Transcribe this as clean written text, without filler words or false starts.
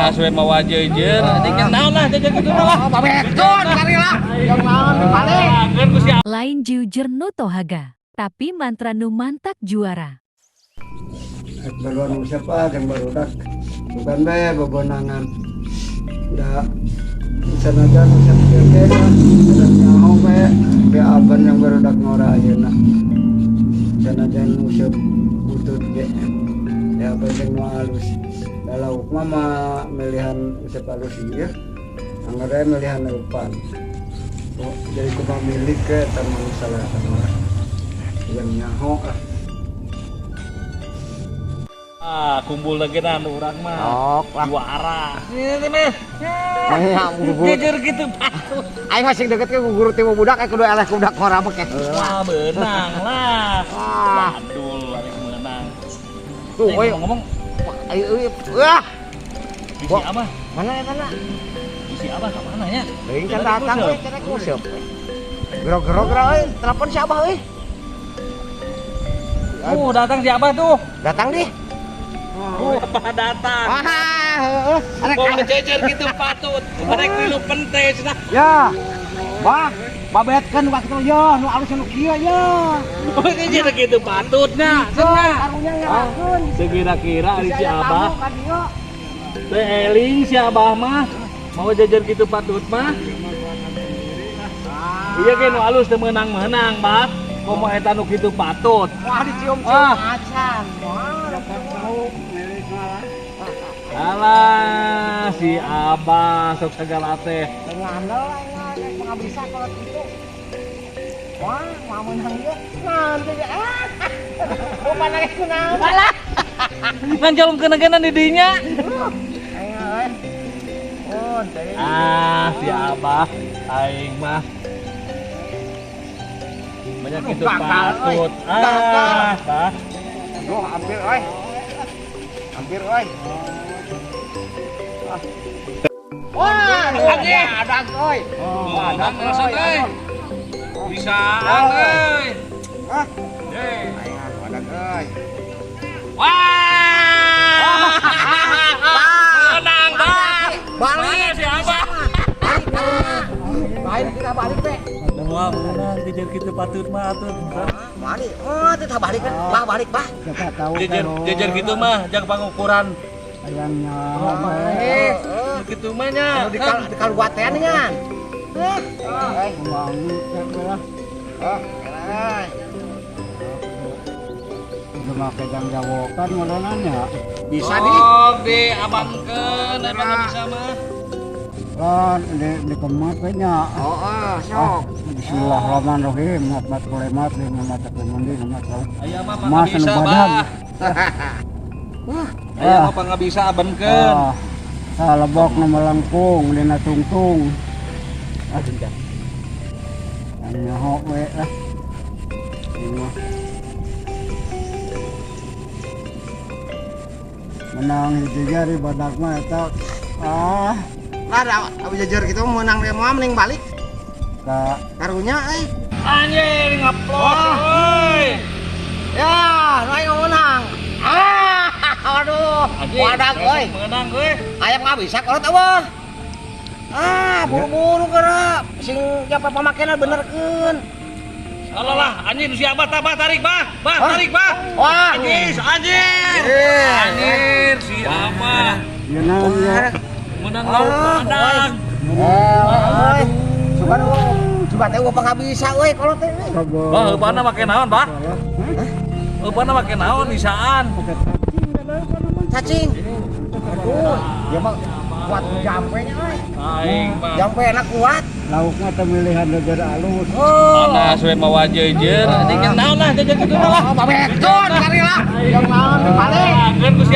Alah, suwe mawa jejer. Adik yang naon lah jajan kitu lah. Babekton kari lah. Yang naon balik. Kan ku si Lain jujur nu tohaga, tapi mantra nu mantak juara. Baruan siapa yang barudak. Bukan be bebonangan. Udah sanajan usap kene dan nyaho be aban yang barudak ngora ayeuna. Sanajan usap butut ge. Ya apa yang mau halus. Kalau mama milihan usap halus ieu. Anggaran milihan upan. Oh, jadi ku milik ke taman salah sama yang nyaho kumpul lagi na urang mah. Ok lah. Juara. Ini mah. Ayah Jejer gitu patut. Aing masih deket ke guru timu budak kudu eleh budak ngora make. Wah, benang lah. Wah. Aduh, arek menang. Tuh, euy ngomong ayo wah. bisi apa? Mana eta? Bisi apa ka mana nya? Teuing can datang euy cenah kuseup. Gerog-gerog euy, telepon si Abah euy. Datang siapa tuh? Datang di. Apa datang? Wah, Mau ngejejer gitu patut. Arek dulu pentes nah. ya. Bah, babetkeun waktu yo nu alus nu kieu yo. Oh, ngejejer gitu patutnya. Cenah. Karunya ngalakeun. Sekira-kira ari si Abah. Teh eling si Abah mah mau jajar gitu patut mah. Iya ge nu alus teu meunang-meunang, Bah. Komo eta nu kitu patut. Wah, dicium-cium Ah. acan. Wah, dapat tahu milik malah. Alah, si Abah sok segala teh. Ngandel aing pengabisa kalau gitu. Wah, mau menang dia. Nanti ya. Bukan lagi kunaon. Alah. Ngan jalum kena-kena di dinya. Ayo, oh, teh. Si Abah aing mah banyak itu patut. Bah. Aduh, hampir euy. Hampir euy. Wah, ada euy. Ada euy. Bisa euy. Hah? Hei. Ayo, ada euy. Wah! Menang, Bah. Balik si Abah. Balik kita balik, Pe. Wah, menang kejar kita patut mah atuh. Balik. Oh, kita balik kan. Bah, balik, Bah. Kita tahu Jejer gitu mah jang pangukuran. ayamnya. Baik. Gitu mah nya. Di kaluaten nya. Cuma pegang jawokan ngomongannya. Bisa di abangkeun, apa nggak bisa mah? Kan di kematnya. Oh, sok. Bismillahirrahmanirrahim. Mat kulemat di mata kumandi mat. Aya mah Mas nggak bisa, badan. Bah. Aya mah apa nggak bisa abangkeun. Salebok nu melengkung dina tungtung. Aduh. Nyaho we lah. Menang hiji jari badak mah eta lah abu jajar gitu menang dia mau mending balik ka karunya Anjir ngaplok euy. ya naik menang aduh badak euy Menang euy. aya nggak bisa kalau tahu buru-buru kera sing siapa pemakaian benerkeun. Alah lah, anjir si Abah tabah tarik, Bah. Tarik, Bah. Wah, Anjir. Anjir si Abah. Menang lauk padang. Coba teh apa nggak bisa euy kalau teh. Bah, eupana make naon, Bah? Eupana make naon isaan? Cacing. Aduh, dia mah kuat jampenya euy. Aing mah. Jampe enak kuat. Lauknya pemilihan jajar alus. Ana suwe mawa jejer, adik yang naon lah jejer kitu lah. Babekton kari lah. Yang naon balik. Kan ku si